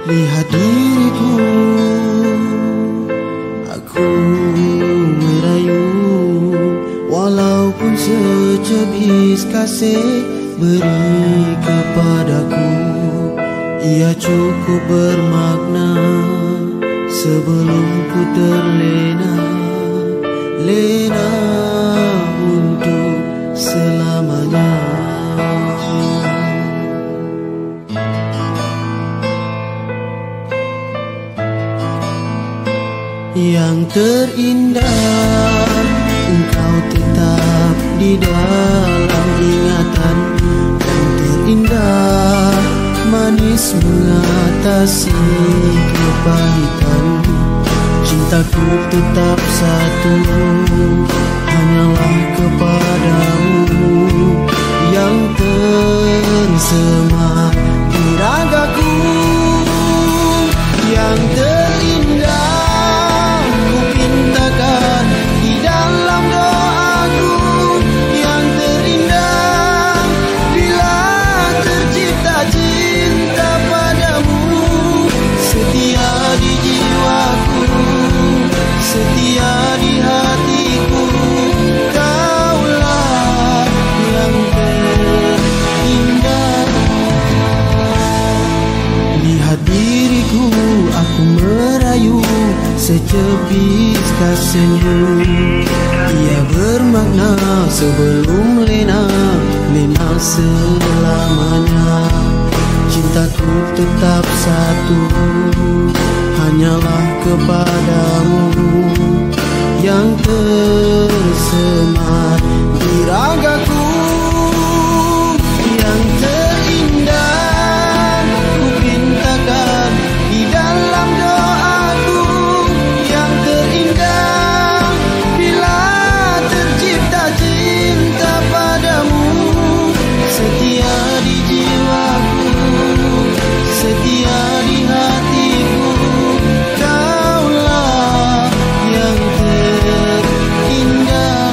Lihat diriku, aku merayu, walaupun secebis kasih beri kepadaku, ia cukup bermakna sebelum ku terlena untuk selamanya. Yang terindah, engkau tetap di dalam ingatan. Yang terindah, manis mengatasi kepahitan. Cintaku tetap satu, hanyalah kepadamu yang tersemat di ragaku. Yang terindah, ku pintakan di dalam doaku. Yang terindah, bila tercipta cinta padamu, setia di jiwaku, setia di hatiku. Kaulah yang terindah. Lihat diriku, aku merayu, secebis kasihmu, ia bermakna sebelum lena selamanya. Cintaku tetap satu, hanyalah kepadamu yang tersemat di ragaku. Yang terindah, ku pintakan di dalam doaku. Yang terindah, bila tercipta cinta padamu, setia di jiwaku, setia di hatiku. Kaulah yang terindah.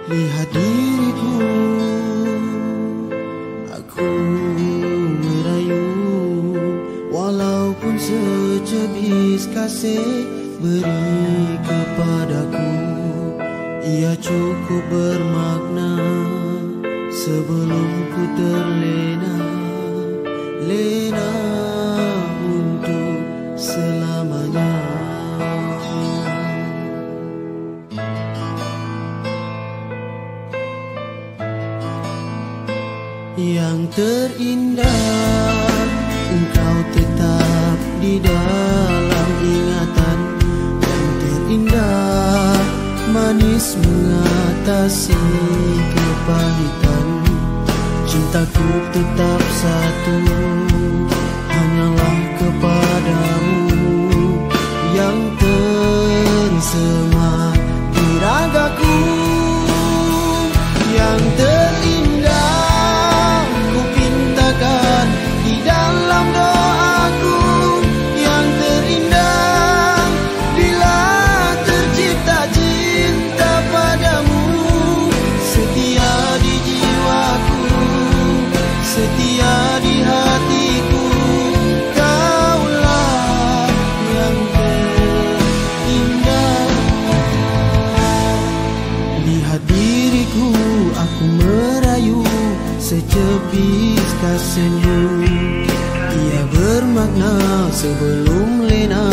Lihat diriku, aku merayu, walaupun secebis kasih beri kepadaku, ia cukup bermakna sebelum ku terlena untuk selamanya. Yang terindah, engkau tetap di dalam ingatan. Yang terindah, manis mengatasi kepahitan. Cintaku tetap satu, hanyalah kepadamu yang tersemat di ragaku. Yang terindah, ku pintakan di dalam doaku. Yang terindah, bila tercipta cinta padamu, setia di jiwaku, setia di hatiku. Kaulah yang terindah. Lihat diriku, aku merayu, secebis kasihmu, ia bermakna sebelum lena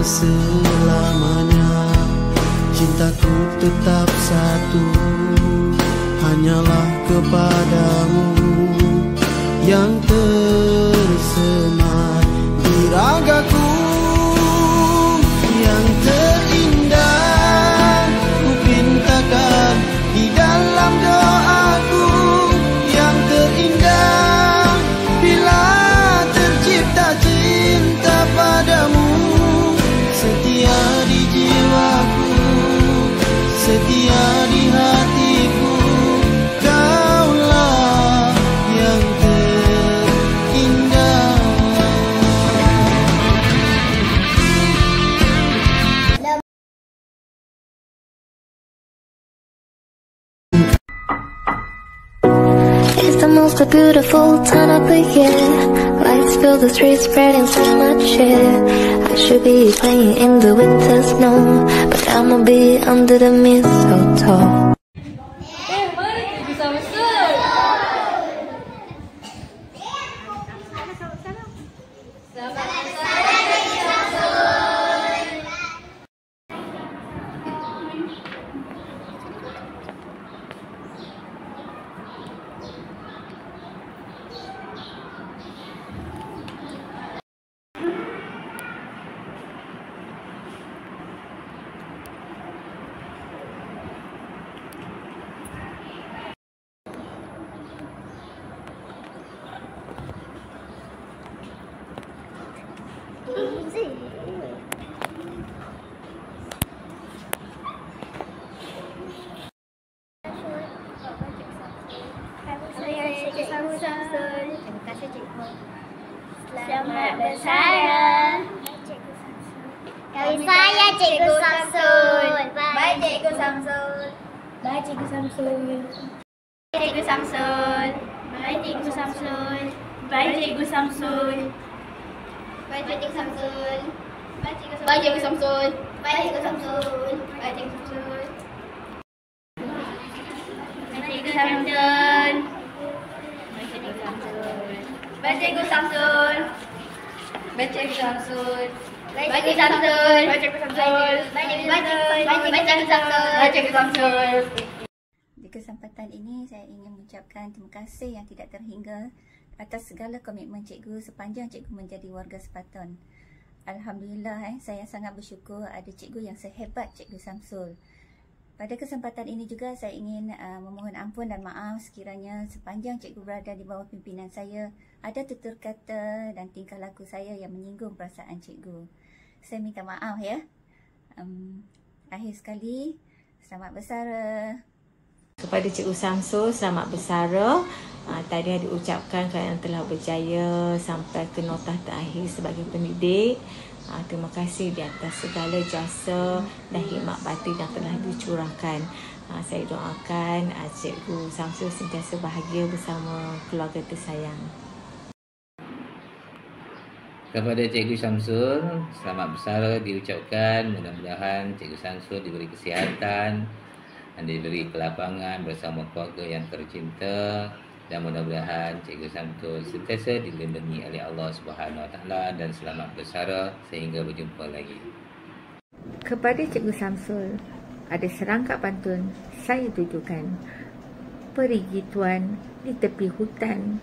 selamanya. Cintaku tetap satu, hanyalah kepadamu yang tersemat di ragaku. Yang terindah, ku pintakan di dalam doaku. Yang terindah, bila tercipta cinta padamu, setia di jiwaku, setia di hatiku. Kaulah yang terindah. It's a beautiful time of the year. Lights fill the streets, spreading so much cheer. I should be playing in the winter snow, but I'ma be under the mistletoe. Terima kasih cikgu. Selamat bersara. Kami saya Cikgu Samsul. Baik Cikgu Samsul. Baik Cikgu Samsul. Cikgu Samsul. Baik Cikgu Samsul. Baik Cikgu Samsul. Baik Cikgu Samsul. Baik Cikgu Samsul. Baik Cikgu Samsul. Baik Cikgu Samsul. Baik Cikgu Samsul. Baik Cikgu Samsul. Baik Cikgu Samsul. Baik Cikgu Samsul. Baik Cikgu Samsul. Baik Cikgu Samsul. Baik Cikgu Samsul. Di kesempatan ini saya ingin mengucapkan terima kasih yang tidak terhingga atas segala komitmen cikgu sepanjang cikgu menjadi warga Sepaton. Alhamdulillah, saya sangat bersyukur ada cikgu yang sehebat Cikgu Samsul. Pada kesempatan ini juga saya ingin memohon ampun dan maaf sekiranya sepanjang cikgu berada di bawah pimpinan saya, ada tutur kata dan tingkah laku saya yang menyinggung perasaan cikgu. Saya minta maaf ya. Akhir sekali, selamat bersara. Kepada Cikgu Samsul, selamat bersara. Tadi ada ucapkan kerana telah berjaya sampai ke nota terakhir sebagai pendidik. Terima kasih di atas segala jasa dan hikmat batin yang telah dicurahkan. Saya doakan Cikgu Samsul sentiasa bahagia bersama keluarga tersayang. Kepada Cikgu Samsul, selamat bersara diucapkan. Mudah-mudahan Cikgu Samsul diberi kesihatan dan diberi kelapangan bersama keluarga yang tercinta, dan mudah-mudahan Cikgu Samsul sentiasa dilindungi oleh Allah Subhanahu Wa Taala dan selamat bersara sehingga berjumpa lagi. Kepada Cikgu Samsul, ada serangkap pantun saya tujukan. Perigi tuan di tepi hutan,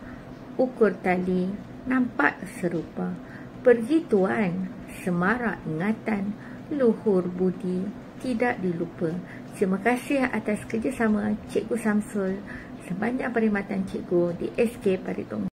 ukur tali nampak serupa. Pergi tuan, semarak ingatan, luhur budi tidak dilupa. Terima kasih atas kerjasama Cikgu Samsul sepanjang perkhidmatan cikgu di SK Paritung.